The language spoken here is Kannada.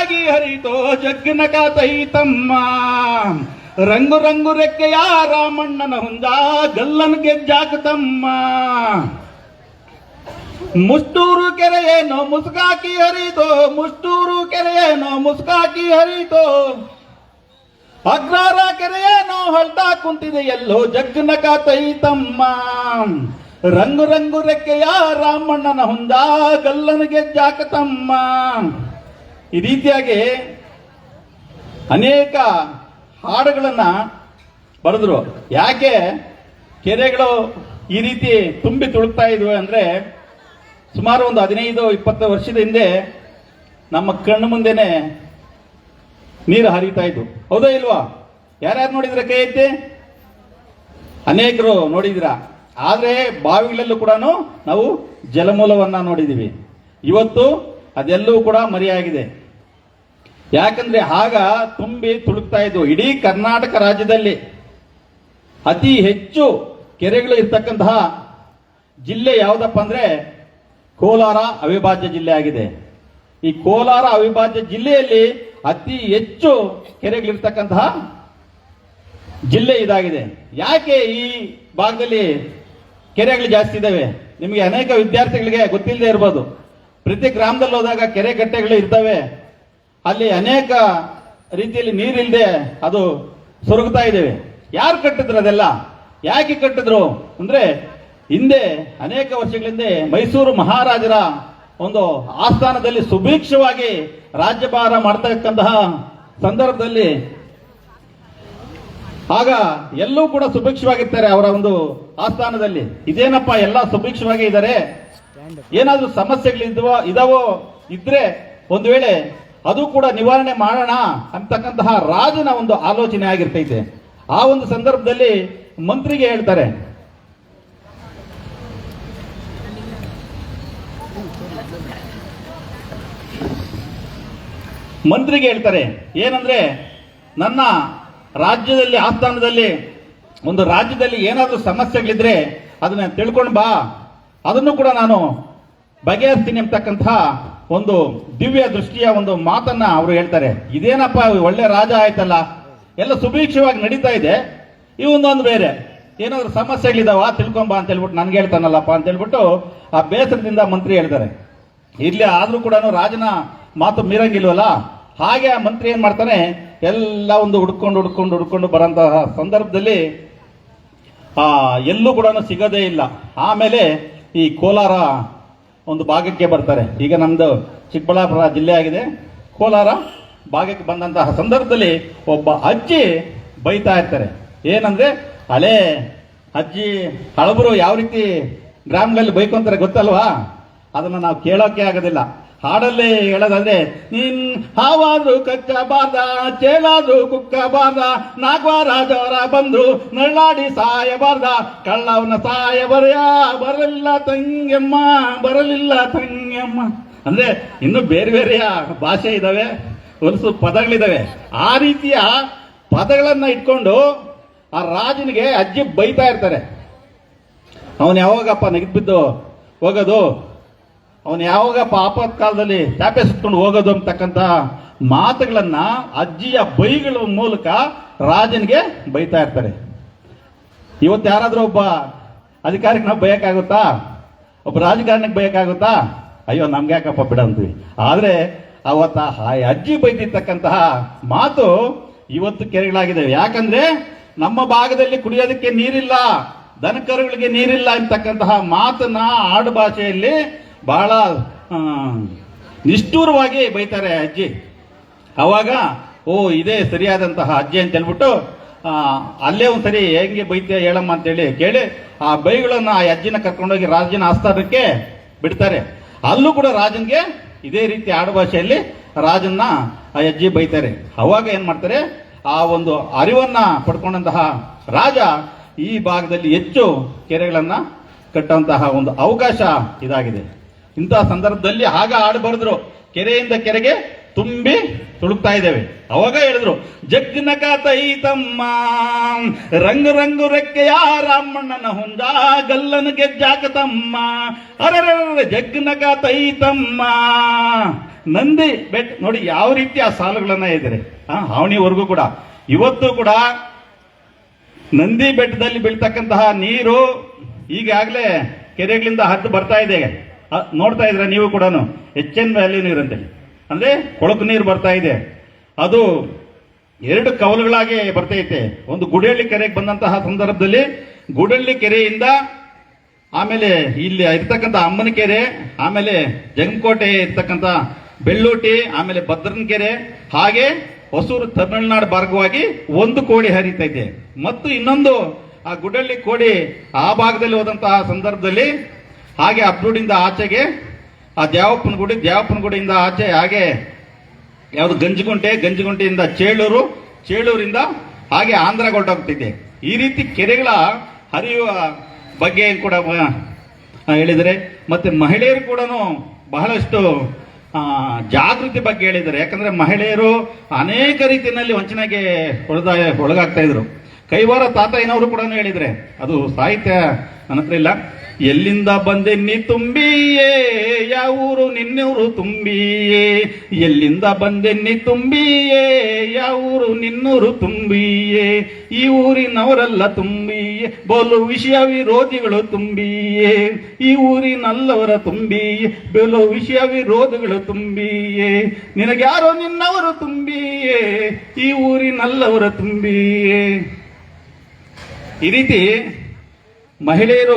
ಮುಸುಕಾಗಿ ಹರಿತೋ ಜಗ್ನಕ ತೈತಮ್ಮ ರಂಗು ರಂಗು ರೆಕ್ಕೆಯ ರಾಮಣ್ಣನ ಹುಂಜ ಗಲ್ಲನ್ ಗೆಜ್ಜಾಕತಮ್ಮ ಮುಷ್ಟೂರು ಕೆರೆಯೇನೋ ಮುಸುಕಾಕಿ ಹರಿತೋ ಮುಷ್ಟೂರು ಕೆರೆಯೇನೋ ಮುಸುಕಾಕಿ ಹರಿತೋ ಅಗ್ರಾರ ಕೆರೆಯೇನೋ ಹೊಲ್ಟಾ ಕುಂತಿದೆ ಎಲ್ಲೋ ಜಗ್ನಕ ತೈತಮ್ಮ ರಂಗು ರಂಗು ರೆಕ್ಕೆಯ ರಾಮಣ್ಣನ ಹುಂಜ ಗಲ್ಲನ್ ಗೆಜ್ಜಾಕತಮ್ಮ. ಈ ರೀತಿಯಾಗಿ ಅನೇಕ ಹಾಡುಗಳನ್ನ ಬರೆದ್ರು. ಯಾಕೆ ಕೆರೆಗಳು ಈ ರೀತಿ ತುಂಬಿ ತುಳುಕ್ತಾ ಇದ್ವಿ ಅಂದ್ರೆ ಸುಮಾರು ಒಂದು 15-20 ವರ್ಷದ ಹಿಂದೆ ನಮ್ಮ ಕಣ್ಣು ಮುಂದೆನೆ ನೀರು ಹರಿತಾ ಇದ್ವು. ಹೌದಾ ಇಲ್ವಾ? ಯಾರ್ಯಾರು ನೋಡಿದ್ರೆ ಕೈ ಎತ್ತಿ? ಅನೇಕರು ನೋಡಿದಿರ. ಆದ್ರೆ ಬಾವಿಗಳಲ್ಲೂ ಕೂಡ ನಾವು ಜಲಮೂಲವನ್ನ ನೋಡಿದೀವಿ. ಇವತ್ತು ಅದೆಲ್ಲವೂ ಕೂಡ ಮರೆಯಾಗಿದೆ. ಯಾಕಂದ್ರೆ ಆಗ ತುಂಬಿ ತುಳುಕ್ತಾ ಇದ್ವು. ಇಡೀ ಕರ್ನಾಟಕ ರಾಜ್ಯದಲ್ಲಿ ಅತಿ ಹೆಚ್ಚು ಕೆರೆಗಳು ಇರ್ತಕ್ಕಂತಹ ಜಿಲ್ಲೆ ಯಾವುದಪ್ಪ ಅಂದ್ರೆ ಕೋಲಾರ ಅವಿಭಾಜ್ಯ ಜಿಲ್ಲೆ ಆಗಿದೆ. ಈ ಕೋಲಾರ ಅವಿಭಾಜ್ಯ ಜಿಲ್ಲೆಯಲ್ಲಿ ಅತಿ ಹೆಚ್ಚು ಕೆರೆಗಳಿರ್ತಕ್ಕಂತಹ ಜಿಲ್ಲೆ ಇದಾಗಿದೆ. ಯಾಕೆ ಈ ಭಾಗದಲ್ಲಿ ಕೆರೆಗಳು ಜಾಸ್ತಿ ಇದಾವೆ? ನಿಮಗೆ ಅನೇಕ ವಿದ್ಯಾರ್ಥಿಗಳಿಗೆ ಗೊತ್ತಿಲ್ಲದೆ ಇರ್ಬೋದು. ಪ್ರತಿ ಗ್ರಾಮದಲ್ಲಿ ಹೋದಾಗ ಕೆರೆ ಕಟ್ಟೆಗಳು ಇರ್ತವೆ. ಅಲ್ಲಿ ಅನೇಕ ರೀತಿಯಲ್ಲಿ ನೀರಿಲ್ಲದೆ ಅದು ಸೊರಗ್ತಾ ಇದ್ದೇವೆ. ಯಾರು ಕಟ್ಟಿದ್ರು ಅದೆಲ್ಲ? ಯಾಕೆ ಕಟ್ಟಿದ್ರು ಅಂದ್ರೆ ಹಿಂದೆ ಅನೇಕ ವರ್ಷಗಳ ಹಿಂದೆ ಮೈಸೂರು ಮಹಾರಾಜರ ಒಂದು ಆಸ್ಥಾನದಲ್ಲಿ ಸುಭಿಕ್ಷವಾಗಿ ರಾಜ್ಯಭಾರ ಮಾಡ್ತಕ್ಕಂತಹ ಸಂದರ್ಭದಲ್ಲಿ ಆಗ ಎಲ್ಲೂ ಕೂಡ ಸುಭಿಕ್ಷವಾಗಿರ್ತಾರೆ ಅವರ ಒಂದು ಆಸ್ಥಾನದಲ್ಲಿ. ಇದೇನಪ್ಪ ಎಲ್ಲ ಸುಭಿಕ್ಷವಾಗಿ ಇದ್ದಾರೆ, ಏನಾದ್ರೂ ಸಮಸ್ಯೆಗಳಿದಾವೋ ಇದ್ರೆ ಒಂದು ವೇಳೆ ಅದು ಕೂಡ ನಿವಾರಣೆ ಮಾಡೋಣ ಅಂತಕ್ಕಂತಹ ರಾಜನ ಒಂದು ಆಲೋಚನೆ ಆಗಿರ್ತೈತೆ. ಆ ಒಂದು ಸಂದರ್ಭದಲ್ಲಿ ಮಂತ್ರಿಗೆ ಹೇಳ್ತಾರೆ, ಏನಂದ್ರೆ ನನ್ನ ರಾಜ್ಯದಲ್ಲಿ ಆಸ್ಥಾನದಲ್ಲಿ ಒಂದು ರಾಜ್ಯದಲ್ಲಿ ಏನಾದ್ರೂ ಸಮಸ್ಯೆಗಳಿದ್ರೆ ಅದನ್ನ ತಿಳ್ಕೊಂಡು ಬಾ, ಅದನ್ನು ಕೂಡ ನಾನು ಬಗೆಹರಿಸ್ತೀನಿ ಅಂತಕ್ಕಂತಹ ಒಂದು ದಿವ್ಯ ದೃಷ್ಟಿಯ ಒಂದು ಮಾತನ್ನ ಅವರು ಹೇಳ್ತಾರೆ. ಇದೇನಪ್ಪ ಒಳ್ಳೆ ರಾಜ ಆಯ್ತಲ್ಲ, ಎಲ್ಲ ಸುಭಿಕ್ಷವಾಗಿ ನಡೀತಾ ಇದೆ, ಇವೊಂದೊಂದು ಬೇರೆ ಏನಾದ್ರು ಸಮಸ್ಯೆಗಳಿದಾವ ತಿಳ್ಕೊಂಬಾ ಅಂತ ಹೇಳ್ಬಿಟ್ಟು ನನ್ಗೆ ಹೇಳ್ತಾನಲ್ಲಪ್ಪ ಅಂತ ಹೇಳ್ಬಿಟ್ಟು ಆ ಬೇಸರದಿಂದ ಮಂತ್ರಿ ಹೇಳ್ತಾರೆ. ಇರ್ಲಿ, ಆದ್ರೂ ಕೂಡ ರಾಜನ ಮಾತು ಮೀರಂಗಿಲ್ವಲ್ಲ. ಹಾಗೆ ಆ ಮಂತ್ರಿ ಏನ್ ಮಾಡ್ತಾನೆ, ಎಲ್ಲ ಒಂದು ಹುಡ್ಕೊಂಡು ಬರಂತಹ ಸಂದರ್ಭದಲ್ಲಿ ಎಲ್ಲೂ ಕೂಡ ಸಿಗೋದೇ ಇಲ್ಲ. ಆಮೇಲೆ ಈ ಕೋಲಾರ ಒಂದು ಭಾಗಕ್ಕೆ ಬರ್ತಾರೆ. ಈಗ ನಮ್ದು ಚಿಕ್ಕಬಳ್ಳಾಪುರ ಜಿಲ್ಲೆ ಆಗಿದೆ. ಕೋಲಾರ ಭಾಗಕ್ಕೆ ಬಂದಂತಹ ಸಂದರ್ಭದಲ್ಲಿ ಒಬ್ಬ ಅಜ್ಜಿ ಬೈತಾ ಇರ್ತಾರೆ. ಏನಂದ್ರೆ, ಹಳೆ ಅಜ್ಜಿ ಹಳಬರು ಯಾವ ರೀತಿ ಗ್ರಾಮಗಳಲ್ಲಿ ಬೈಕೊಂತಾರೆ ಗೊತ್ತಲ್ವಾ? ಅದನ್ನ ನಾವು ಕೇಳೋಕೆ ಆಗೋದಿಲ್ಲ. ಹಾಡಲ್ಲಿ ಹೇಳೋದಾದ್ರೆ, ನೀನ್ ಹಾವಾದ್ರೂ ಕಚ್ಚಬಾರ್ದ, ಚೇಳಾದ್ರೂ ಕುಕ್ಕಬಾರ್ದ, ನಾಗ್ವಾರ ಜ್ವರ ಬಂದ್ರು ನಳ್ಳಾಡಿ ಸಾಯಬಾರ್ದ, ಕಳ್ಳವನ ಸಾಯ ಬರಲಿಲ್ಲ ತಂಗೆಮ್ಮ, ಬರಲಿಲ್ಲ ತಂಗೆಮ್ಮ. ಅಂದ್ರೆ ಇನ್ನು ಬೇರೆ ಬೇರೆಯ ಭಾಷೆ ಇದಾವೆ, ಹೊಲಸು ಪದಗಳಿದಾವೆ. ಆ ರೀತಿಯ ಪದಗಳನ್ನ ಇಟ್ಕೊಂಡು ಆ ರಾಜನಿಗೆ ಅಜ್ಜಿ ಬೈತಾ ಇರ್ತಾರೆ. ಅವನು ಯಾವಾಗಪ್ಪ ನೆಗೆದ್ಬಿದ್ದು ಹೋಗೋದು, ಅವನು ಯಾವಾಗಪ್ಪ ಆಪತ್ಕಾಲದಲ್ಲಿ ಚಾಪೆ ಸುತ್ಕೊಂಡು ಹೋಗೋದು ಅಂತಕ್ಕಂಥ ಮಾತುಗಳನ್ನ ಅಜ್ಜಿಯ ಬೈಗಳ ಮೂಲಕ ರಾಜನಿಗೆ ಬೈತಾ ಇರ್ತಾರೆ. ಇವತ್ತು ಯಾರಾದ್ರೂ ಒಬ್ಬ ಅಧಿಕಾರಿಗೆ ನಾವು ಬಯಕಾಗುತ್ತಾ? ಒಬ್ಬ ರಾಜಕಾರಣಿಗೆ ಬಯಕಾಗುತ್ತಾ? ಅಯ್ಯೋ ನಮ್ಗೆ ಯಾಕಪ್ಪ ಬಿಡ ಅಂತೀವಿ. ಆದ್ರೆ ಅವತ್ತ ಅಜ್ಜಿ ಬೈದಿರ್ತಕ್ಕಂತಹ ಮಾತು ಇವತ್ತು ಕೆರೆಗಳಾಗಿದೆ. ಯಾಕಂದ್ರೆ ನಮ್ಮ ಭಾಗದಲ್ಲಿ ಕುಡಿಯೋದಕ್ಕೆ ನೀರಿಲ್ಲ, ದನಕರುಗಳಿಗೆ ನೀರಿಲ್ಲ ಅಂತಕ್ಕಂತಹ ಮಾತನ್ನ ಆಡು ಭಾಷೆಯಲ್ಲಿ ಬಹಳ ನಿಷ್ಠೂರವಾಗಿ ಬೈತಾರೆ ಅಜ್ಜಿ. ಅವಾಗ ಇದೇ ಸರಿಯಾದಂತಹ ಅಜ್ಜಿ ಅಂತ ಹೇಳ್ಬಿಟ್ಟು ಅಲ್ಲೇ ಒಂದ್ಸರಿ ಹೆಂಗೆ ಬೈತೀಯ ಹೇಳಮ್ಮ ಅಂತೇಳಿ ಕೇಳಿ ಆ ಬೈಗಳನ್ನ ಆ ಅಜ್ಜಿನ ಕರ್ಕೊಂಡೋಗಿ ರಾಜನ ಆಸ್ಥಾನಕ್ಕೆ ಬಿಡ್ತಾರೆ. ಅಲ್ಲೂ ಕೂಡ ರಾಜನ್ಗೆ ಇದೇ ರೀತಿ ಆಡುಭಾಷೆಯಲ್ಲಿ ರಾಜನ್ನ ಆ ಅಜ್ಜಿ ಬೈತಾರೆ. ಅವಾಗ ಏನ್ ಮಾಡ್ತಾರೆ, ಆ ಒಂದು ಅರಿವನ್ನ ಪಡ್ಕೊಂಡಂತಹ ರಾಜ ಈ ಭಾಗದಲ್ಲಿ ಹೆಚ್ಚು ಕೆರೆಗಳನ್ನ ಕಟ್ಟುವಂತಹ ಒಂದು ಅವಕಾಶ ಇದಾಗಿದೆ. ಇಂತಹ ಸಂದರ್ಭದಲ್ಲಿ ಆಗ ಹಾಡು ಬರೆದ್ರು, ಕೆರೆಯಿಂದ ಕೆರೆಗೆ ತುಂಬಿ ತುಳುಕ್ತಾ ಇದ್ದೇವೆ. ಅವಾಗ ಹೇಳಿದ್ರು, ಜಗ್ನಕ ತೈತಮ್ಮ ರಂಗು ರಂಗು ರೆಕ್ಕೆಯ ರಾಮಣ್ಣನ ಹುಂಜ ಗಲ್ಲನ ಗೆಜ್ಜಾಕತಮ್ಮ, ಅರರ ಜಗ್ನಕ ತೈತಮ್ಮ ನಂದಿ ಬೆಟ್ಟ ನೋಡಿ ಯಾವ ರೀತಿ ಆ ಸಾಲುಗಳನ್ನ ಇದ್ದಾರೆ ಹಾವಣಿವರೆಗೂ ಕೂಡ ಇವತ್ತು ಕೂಡ ನಂದಿ ಬೆಟ್ಟದಲ್ಲಿ ಬೀಳ್ತಕ್ಕಂತಹ ನೀರು ಈಗಾಗಲೇ ಕೆರೆಗಳಿಂದ ಹರಿದು ಬರ್ತಾ ಇದೆ. ನೋಡ್ತಾ ಇದ್ರ ನೀವು ಕೂಡ HN ವ್ಯಾಲಿ ನೀರು ಅಂತೇಳಿ, ಅಂದ್ರೆ ಕೊಳಕು ನೀರು ಬರ್ತಾ ಇದೆ. ಅದು 2 ಕವಲುಗಳಾಗಿ ಬರ್ತೈತೆ. ಒಂದು ಗುಡಳ್ಳಿ ಕೆರೆಗೆ ಬಂದಂತಹ ಸಂದರ್ಭದಲ್ಲಿ ಗುಡಳ್ಳಿ ಕೆರೆಯಿಂದ ಆಮೇಲೆ ಇಲ್ಲಿ ಇರ್ತಕ್ಕಂಥ ಅಮ್ಮನ ಕೆರೆ, ಆಮೇಲೆ ಜಂಗಕೋಟೆ ಇರ್ತಕ್ಕಂಥ ಬೆಳ್ಳೂಟಿ, ಆಮೇಲೆ ಭದ್ರನಕೆರೆ, ಹಾಗೆ ಹೊಸೂರು ತಮಿಳುನಾಡು ಮಾರ್ಗವಾಗಿ ಒಂದು ಕೋಡಿ ಹರಿತೈತೆ. ಮತ್ತು ಇನ್ನೊಂದು ಆ ಗುಡಳ್ಳಿ ಕೋಡಿ ಆ ಭಾಗದಲ್ಲಿ ಹೋದಂತಹ ಸಂದರ್ಭದಲ್ಲಿ ಹಾಗೆ ಅಬ್ದೂಡಿಂದ ಆಚೆಗೆ ಆ ದ್ಯಾವಪ್ಪನ ಗುಡಿಯಿಂದ ಆಚೆ ಹಾಗೆ ಯಾವುದು ಗಂಜಗುಂಟೆಯಿಂದ ಚೇಳೂರಿಂದ ಹಾಗೆ ಆಂಧ್ರಗೆ ಹೊರಟೋಗ್ತಿದೆ. ಈ ರೀತಿ ಕೆರೆಗಳ ಹರಿಯುವ ಬಗ್ಗೆ ಕೂಡ ಹೇಳಿದರೆ, ಮತ್ತೆ ಮಹಿಳೆಯರು ಕೂಡ ಬಹಳಷ್ಟು ಜಾಗೃತಿ ಬಗ್ಗೆ ಹೇಳಿದ್ದಾರೆ. ಯಾಕಂದ್ರೆ ಮಹಿಳೆಯರು ಅನೇಕ ರೀತಿಯಲ್ಲಿ ವಂಚನೆಗೆ ಒಳಗಾಗ್ತಾ ಇದ್ರು. ಕೈವಾರ ತಾತಯ್ಯನವರು ಕೂಡ ಹೇಳಿದ್ರೆ, ಅದು ಸಾಹಿತ್ಯ ನನ್ನ ಹತ್ರ ಇಲ್ಲ. ಎಲ್ಲಿಂದ ಬಂದೆನ್ನಿ ತುಂಬಿಯೇ, ಯಾವೂರು ನಿನ್ನೂರು ತುಂಬಿಯೇ, ಎಲ್ಲಿಂದ ಬಂದೆನ್ನಿ ತುಂಬಿಯೇ, ಯಾವೂರು ನಿನ್ನೂರು ತುಂಬಿಯೇ, ಈ ಊರಿನವರೆಲ್ಲ ತುಂಬಿಯೇ, ಬೋಲು ವಿಷಯ ವಿರೋಧಿಗಳು ತುಂಬಿಯೇ, ಈ ಊರಿನಲ್ಲವರ ತುಂಬಿಯೇ, ಬೋಲು ವಿಷಯ ವಿರೋಧಿಗಳು ತುಂಬಿಯೇ, ನಿನಗ್ಯಾರೋ ನಿನ್ನವರು ತುಂಬಿಯೇ, ಈ ಊರಿನಲ್ಲವರ ತುಂಬಿಯೇ. ಈ ರೀತಿ ಮಹಿಳೆಯರು